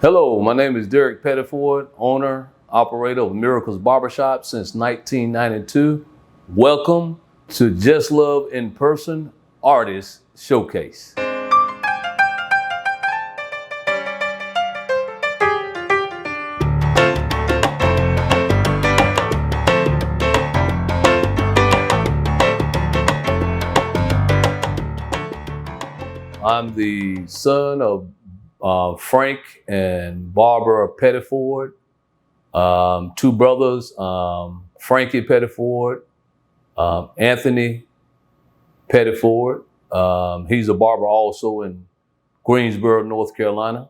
Hello, my name is Derrick Pettiford, owner, operator of Miracles Barbershop since 1992. Welcome to Just Love in Person Artist Showcase. I'm the son of Frank and Barbara Pettiford, two brothers, Frankie Pettiford, Anthony Pettiford. He's a barber also in Greensboro, North Carolina.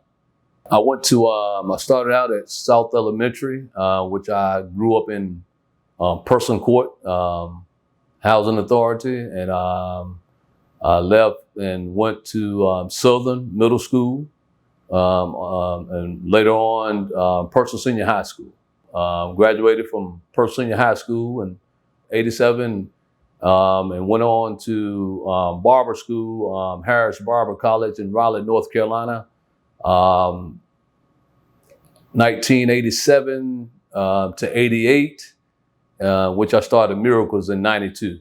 I started out at South Elementary, which I grew up in Person Court, Housing Authority, and I left and went to Southern Middle School. And later on, Person Senior High School. Graduated from Person Senior High School in '87, and went on to barber school, Harris Barber College in Raleigh, North Carolina. 1987 to '88, which I started Miracles in '92.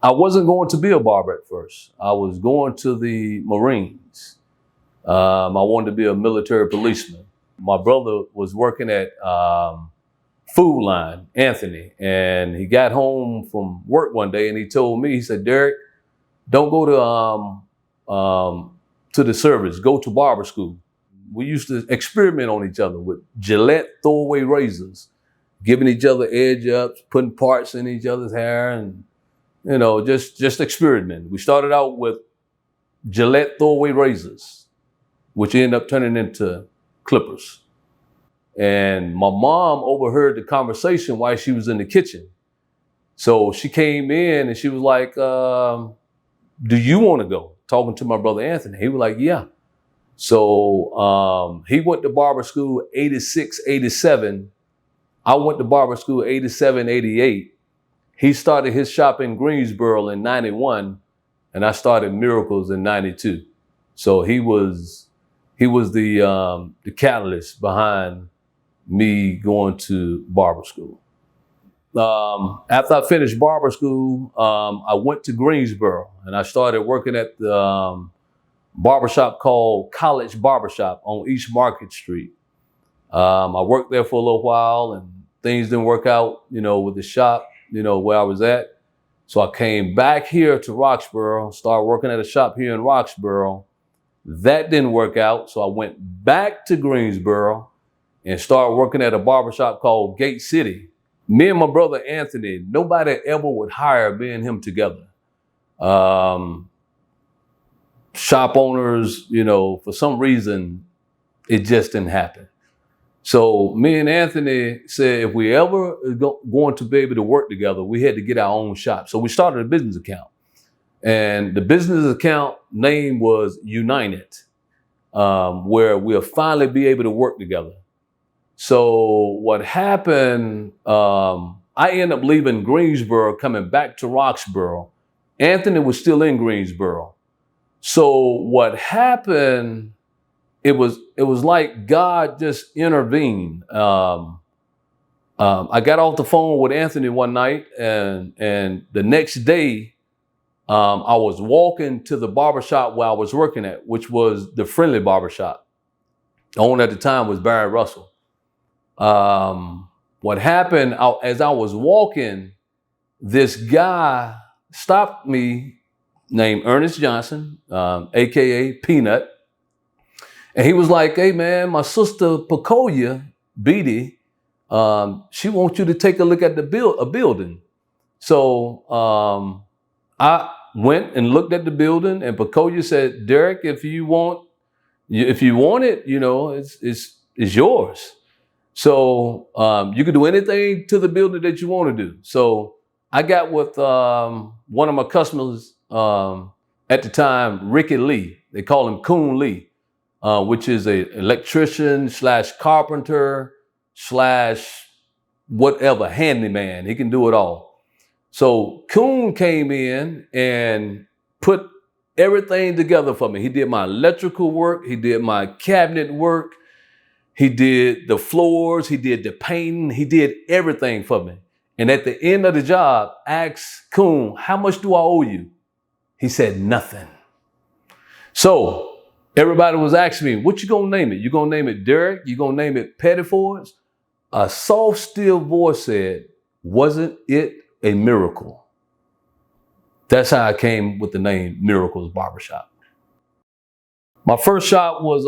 I wasn't going to be a barber at first. I was going to the Marines. I wanted to be a military policeman. My brother was working at Food Line, Anthony, and he got home from work one day and he told me, he said, "Derrick, don't go to the service, go to barber school." We used to experiment on each other with Gillette throwaway razors, giving each other edge ups, putting parts in each other's hair, and just experiment. We started out with Gillette throwaway razors, which ended up turning into clippers. And my mom overheard the conversation while she was in the kitchen. So she came in and she was like, "Do you want to go?" Talking to my brother Anthony. He was like, "Yeah." So he went to barber school 86, 87. I went to barber school 87, 88. He started his shop in Greensboro in 91, and I started Miracles in 92. So he was the catalyst behind me going to barber school. After I finished barber school, I went to Greensboro and I started working at the barbershop called College Barbershop on East Market Street. I worked there for a little while and things didn't work out, with the shop, where I was at. So I came back here to Roxborough, started working at a shop here in Roxborough. That didn't work out, so I went back to Greensboro and started working at a barbershop called Gate City. Me and my brother Anthony, nobody ever would hire me and him together. Shop owners, for some reason, it just didn't happen. So me and Anthony said if we ever going to be able to work together, we had to get our own shop. So we started a business account. And the business account name was United, where we'll finally be able to work together. So what happened, I ended up leaving Greensboro, coming back to Roxborough. Anthony was still in Greensboro. So what happened, it was like God just intervened. I got off the phone with Anthony one night, and the next day, I was walking to the barbershop where I was working at, which was the Friendly Barbershop. The owner at the time was Barry Russell. What happened, as I was walking, this guy stopped me named Ernest Johnson, AKA Peanut. And he was like, "Hey man, my sister Pacoya, Beatty, she wants you to take a look at a building." So I went and looked at the building, and Pacoya said, "Derrick, if you want it, it's yours. So you can do anything to the building that you want to do." So I got with one of my customers at the time, Ricky Lee. They call him Coon Lee, which is a electrician / carpenter / whatever, handyman. He can do it all. So Coon came in and put everything together for me. He did my electrical work. He did my cabinet work. He did the floors, he did the painting, he did everything for me. And at the end of the job, I asked Coon, how much do I owe you? He said, nothing. So everybody was asking me, what you gonna name it? You gonna name it Derrick? You gonna name it Pettiford's? A soft, still voice said, wasn't it a miracle? That's how I came with the name Miracles Barbershop. My first shop was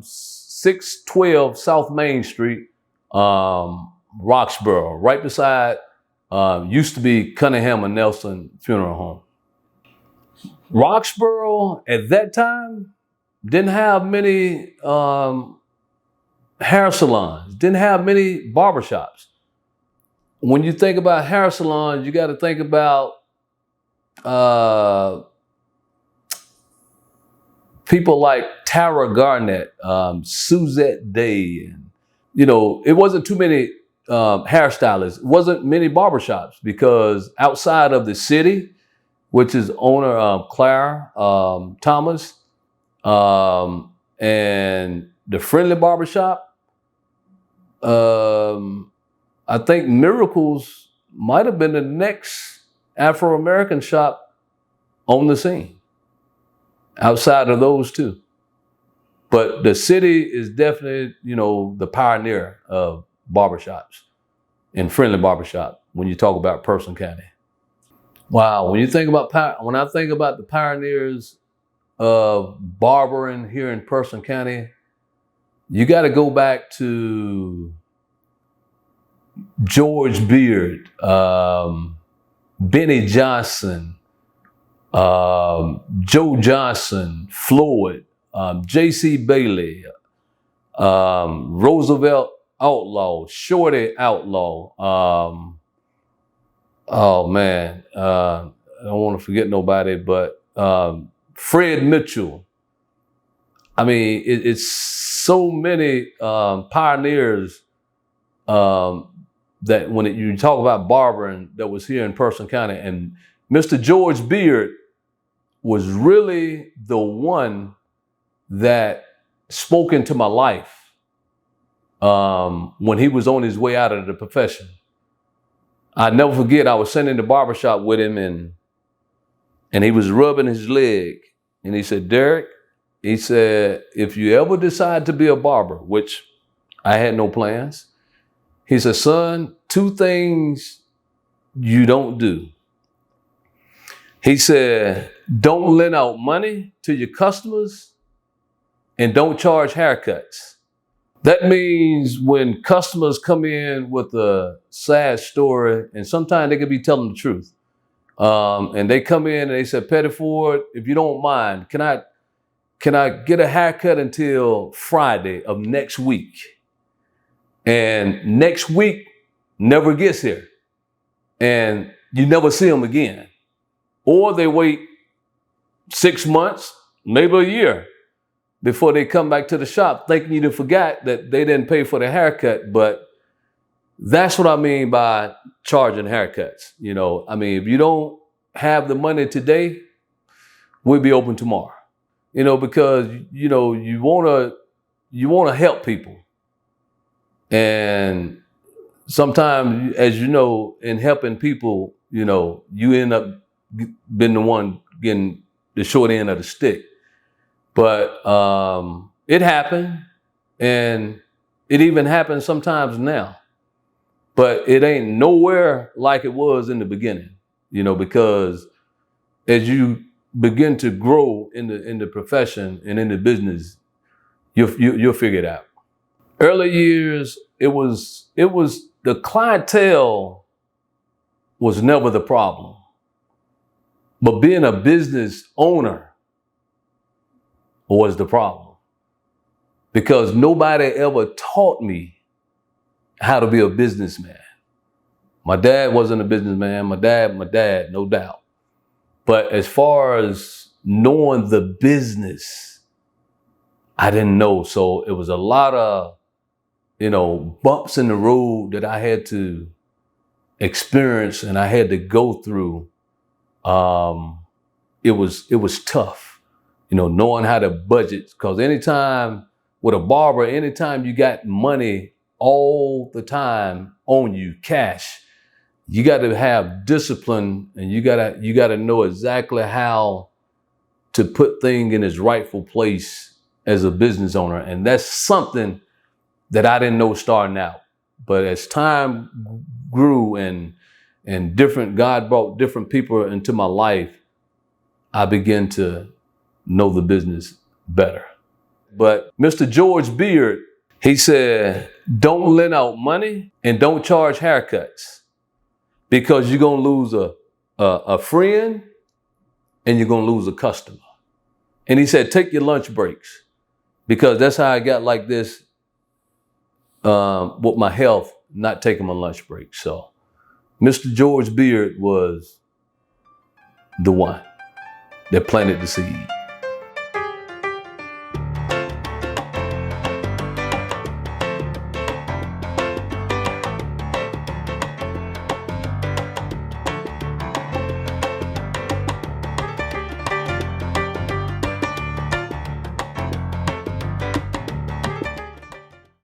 612 South Main Street, Roxborough, right beside, used to be Cunningham and Nelson Funeral Home. Roxborough at that time didn't have many hair salons, didn't have many barbershops. When you think about hair salons, you got to think about people like Garnett, Suzette Day, and it wasn't too many hairstylists. It wasn't many barbershops because outside of the city, which is owner Clara Thomas, and the Friendly Barbershop, I think Miracles might have been the next Afro-American shop on the scene outside of those two. But the city is definitely, the pioneer of barbershops and Friendly Barbershop when you talk about Person County. Wow, when I think about the pioneers of barbering here in Person County, you got to go back to George Beard, Benny Johnson, Joe Johnson, Floyd, J.C. Bailey, Roosevelt Outlaw, Shorty Outlaw. Oh man, I don't want to forget nobody, but Fred Mitchell. I mean, it's so many pioneers that when you talk about barbering that was here in Person County, and Mr. George Beard was really the one that spoke into my life when he was on his way out of the profession. I never forget, I was sitting in the barbershop with him and he was rubbing his leg. And he said, Derrick, he said, if you ever decide to be a barber, which I had no plans, he said, son, two things you don't do. He said, don't lend out money to your customers and don't charge haircuts. That means when customers come in with a sad story, and sometimes they could be telling the truth, and they come in and they say, Pettiford, if you don't mind, can I get a haircut until Friday of next week? And next week never gets here, and you never see them again. Or they wait 6 months, maybe a year, before they come back to the shop, thinking you forgot that they didn't pay for the haircut. But that's what I mean by charging haircuts. I mean, if you don't have the money today, we'll be open tomorrow. Because you wanna help people. And sometimes, as you know, in helping people, you end up being the one getting the short end of the stick. But it happened, and it even happens sometimes now. But it ain't nowhere like it was in the beginning, because as you begin to grow in the profession and in the business, you'll figure it out. Early years, it was the clientele was never the problem, but being a business owner was the problem, because nobody ever taught me how to be a businessman. My dad wasn't a businessman. My dad, no doubt. But as far as knowing the business, I didn't know. So it was a lot of, bumps in the road that I had to experience and I had to go through. It was tough. Knowing how to budget, because anytime with a barber, anytime you got money all the time on you, cash, you got to have discipline, and you gotta know exactly how to put things in its rightful place as a business owner. And that's something that I didn't know starting out. But as time grew and God brought different people into my life, I began to know the business better. But Mr. George Beard, he said, don't lend out money and don't charge haircuts, because you're gonna lose a friend and you're gonna lose a customer. And he said, take your lunch breaks, because that's how I got like this with my health, not taking my lunch break. So Mr. George Beard was the one that planted the seed.